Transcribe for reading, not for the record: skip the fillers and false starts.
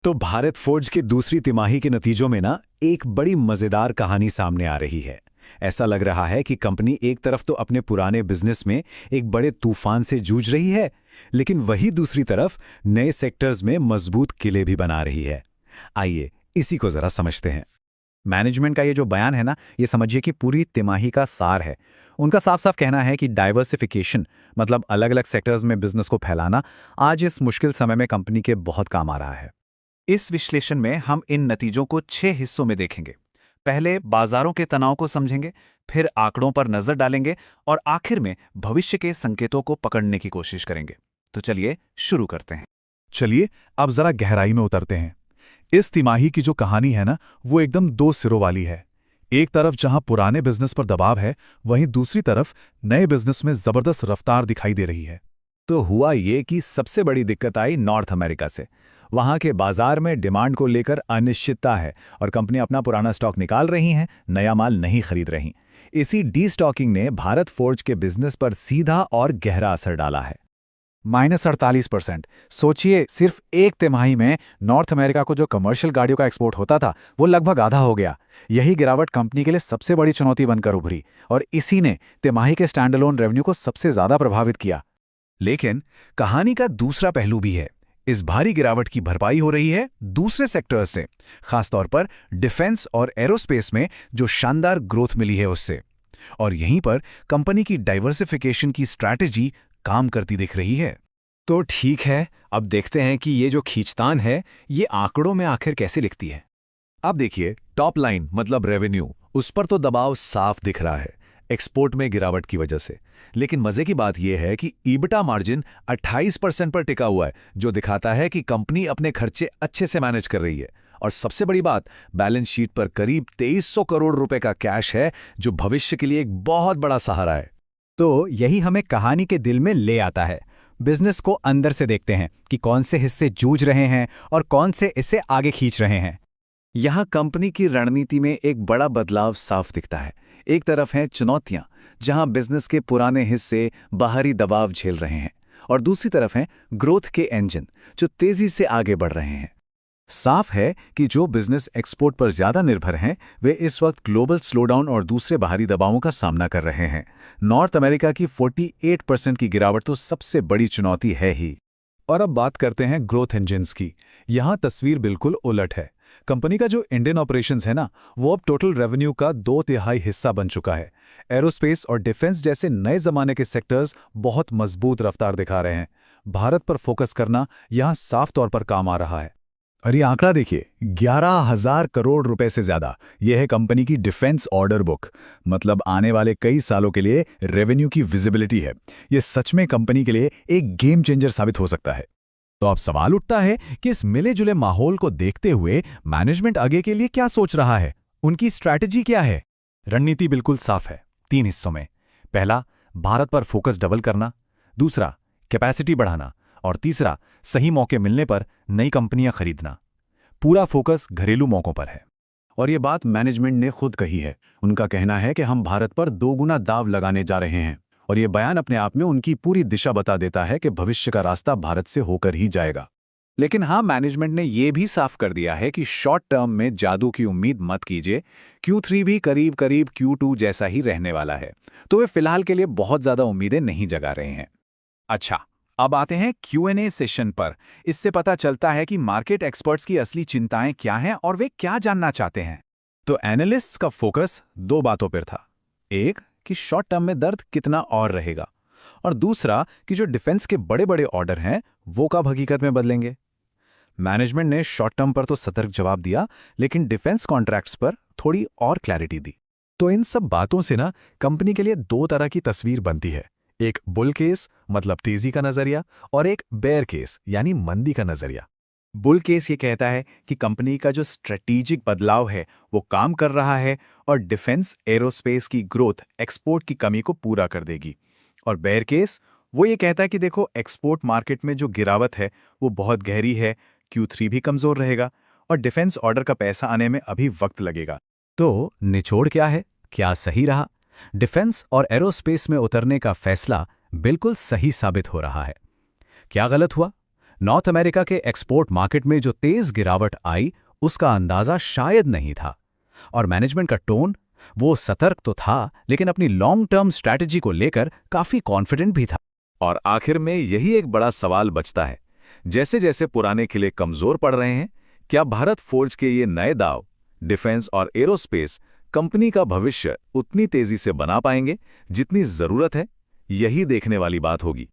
तो भारत फोर्ज के दूसरी तिमाही के नतीजों में ना एक बड़ी मजेदार कहानी सामने आ रही है। ऐसा लग रहा है कि कंपनी एक तरफ तो अपने पुराने बिजनेस में एक बड़े तूफान से जूझ रही है, लेकिन वही दूसरी तरफ नए सेक्टर्स में मजबूत किले भी बना रही है। आइए इसी को जरा समझते हैं। मैनेजमेंट का ये जो बयान है ना, ये समझिए कि पूरी तिमाही का सार है। उनका साफ साफ कहना है कि डाइवर्सिफिकेशन मतलब अलग अलग सेक्टर्स में बिजनेस को फैलाना आज इस मुश्किल समय में कंपनी के बहुत काम आ रहा है। इस विश्लेषण में हम इन नतीजों को 6 हिस्सों में देखेंगे। पहले बाजारों के तनाव को समझेंगे, फिर आंकड़ों पर नजर डालेंगे और आखिर में भविष्य के संकेतों को पकड़ने की कोशिश करेंगे। तो चलिए शुरू करते हैं। चलिए अब जरा गहराई में उतरते हैं। इस तिमाही की जो कहानी है ना, वो एकदम दो सिरों वाली है। एक तरफ जहां पुराने बिजनेस पर दबाव है, वहीं दूसरी तरफ नए बिजनेस में जबरदस्त रफ्तार दिखाई दे रही है। तो हुआ ये कि सबसे बड़ी दिक्कत आई नॉर्थ अमेरिका से। वहां के बाजार में डिमांड को लेकर अनिश्चितता है और कंपनी अपना पुराना स्टॉक निकाल रही हैं, नया माल नहीं खरीद रही। इसी डीस्टॉकिंग ने भारत फोर्ज के बिजनेस पर सीधा और गहरा असर डाला है। -48%। सोचिए, सिर्फ एक तिमाही में नॉर्थ अमेरिका को जो कमर्शियल गाड़ियों का एक्सपोर्ट होता था, वो लगभग आधा हो गया। यही गिरावट कंपनी के लिए सबसे बड़ी चुनौती बनकर उभरी और इसी ने तिमाही के स्टैंडअलोन रेवेन्यू को सबसे ज्यादा प्रभावित किया। लेकिन कहानी का दूसरा पहलू भी है। इस भारी गिरावट की भरपाई हो रही है दूसरे सेक्टर्स से, खासतौर पर डिफेंस और एरोस्पेस में जो शानदार ग्रोथ मिली है उससे। और यहीं पर कंपनी की डाइवर्सिफिकेशन की स्ट्रैटेजी काम करती दिख रही है। तो ठीक है, अब देखते हैं कि ये जो खींचतान है ये आंकड़ों में आखिर कैसे लिखती है। अब देखिए, टॉप लाइन मतलब रेवेन्यू, उस पर तो दबाव साफ दिख रहा है एक्सपोर्ट में गिरावट की वजह से। लेकिन मजे की बात यह है कि ईबिटा मार्जिन 28% पर टिका हुआ है, जो दिखाता है कि कंपनी अपने खर्चे अच्छे से मैनेज कर रही है। और सबसे बड़ी बात, बैलेंस शीट पर करीब 2300 करोड़ रुपए का कैश है, जो भविष्य के लिए एक बहुत बड़ा सहारा है। तो यही हमें कहानी के दिल में ले आता है। बिजनेस को अंदर से देखते हैं कि कौन से हिस्से जूझ रहे हैं और कौन से इसे आगे खींच रहे हैं। यहां कंपनी की रणनीति में एक बड़ा बदलाव साफ दिखता है। एक तरफ हैं चुनौतियां, जहां बिजनेस के पुराने हिस्से बाहरी दबाव झेल रहे हैं, और दूसरी तरफ हैं ग्रोथ के इंजन, जो तेजी से आगे बढ़ रहे हैं। साफ है कि जो बिजनेस एक्सपोर्ट पर ज्यादा निर्भर हैं, वे इस वक्त ग्लोबल स्लोडाउन और दूसरे बाहरी दबावों का सामना कर रहे हैं। नॉर्थ अमेरिका की 48% की गिरावट तो सबसे बड़ी चुनौती है ही। और अब बात करते हैं ग्रोथ इंजन्स की। यहां तस्वीर बिल्कुल उलट है। कंपनी का जो इंडियन ऑपरेशंस है ना, वो अब टोटल रेवेन्यू का 2/3 हिस्सा बन चुका है। एरोस्पेस और डिफेंस जैसे नए जमाने के सेक्टर्स बहुत मजबूत रफ्तार दिखा रहे हैं। भारत पर फोकस करना यहां साफ तौर पर काम आ रहा है। और ये आंकड़ा देखिए, 11,000 करोड़ रुपए से ज्यादा। यह है कंपनी की डिफेंस ऑर्डर बुक, मतलब आने वाले कई सालों के लिए रेवेन्यू की विजिबिलिटी है। यह सच में कंपनी के लिए एक गेम चेंजर साबित हो सकता है। तो अब सवाल उठता है कि इस मिले जुले माहौल को देखते हुए मैनेजमेंट आगे के लिए क्या सोच रहा है, उनकी स्ट्रैटेजी क्या है। रणनीति बिल्कुल साफ है, 3 हिस्सों में। पहला, भारत पर फोकस डबल करना। दूसरा, कैपेसिटी बढ़ाना। और तीसरा, सही मौके मिलने पर नई कंपनियां खरीदना। पूरा फोकस घरेलू मौकों पर है। और ये बात मैनेजमेंट ने खुद कही है। उनका कहना है कि हम भारत पर 2 गुना दाव लगाने जा रहे हैं। और ये बयान अपने आप में उनकी पूरी दिशा बता देता है कि भविष्य का रास्ता भारत से होकर ही जाएगा। लेकिन हाँ, मैनेजमेंट ने यह भी साफ कर दिया है कि शॉर्ट टर्म में जादू की उम्मीद मत कीजिए। Q3 भी करीब करीब Q2 जैसा ही रहने वाला है। तो वे फिलहाल के लिए बहुत ज्यादा उम्मीदें नहीं जगा रहे हैं। अच्छा, अब आते हैं Q&A सेशन पर। इससे पता चलता है कि मार्केट एक्सपर्ट्स की असली चिंताएं क्या हैं और वे क्या जानना चाहते हैं। तो एनालिस्ट्स का फोकस 2 बातों पर था। एक, कि शॉर्ट टर्म में दर्द कितना और रहेगा, और दूसरा कि जो डिफेंस के बड़े बड़े ऑर्डर हैं वो कब हकीकत में बदलेंगे। मैनेजमेंट ने शॉर्ट टर्म पर तो सतर्क जवाब दिया, लेकिन डिफेंस कॉन्ट्रैक्ट्स पर थोड़ी और क्लैरिटी दी। तो इन सब बातों से ना कंपनी के लिए 2 तरह की तस्वीर बनती है। एक बुल केस मतलब तेजी का नजरिया, और एक बेयर केस यानी मंदी का नजरिया। बुल केस ये कहता है कि कंपनी का जो स्ट्रेटेजिक बदलाव है वो काम कर रहा है और डिफेंस एरोस्पेस की ग्रोथ एक्सपोर्ट की कमी को पूरा कर देगी। और बेयर केस वो ये कहता है कि देखो, एक्सपोर्ट मार्केट में जो गिरावट है वो बहुत गहरी है, Q3 भी कमजोर रहेगा और डिफेंस ऑर्डर का पैसा आने में अभी वक्त लगेगा। तो निचोड़ क्या है? क्या सही रहा? डिफेंस और एरोस्पेस में उतरने का फैसला बिल्कुल सही साबित हो रहा है। क्या गलत हुआ? नॉर्थ अमेरिका के एक्सपोर्ट मार्केट में जो तेज गिरावट आई उसका अंदाजा शायद नहीं था। और मैनेजमेंट का टोन, वो सतर्क तो था लेकिन अपनी लॉन्ग टर्म स्ट्रैटेजी को लेकर काफी कॉन्फिडेंट भी था। और आखिर में यही एक बड़ा सवाल बचता है, जैसे जैसे पुराने किले कमजोर पड़ रहे हैं, क्या भारत फोर्ज के ये नए दाव डिफेंस और एरोस्पेस कंपनी का भविष्य उतनी तेजी से बना पाएंगे जितनी जरूरत है? यही देखने वाली बात होगी।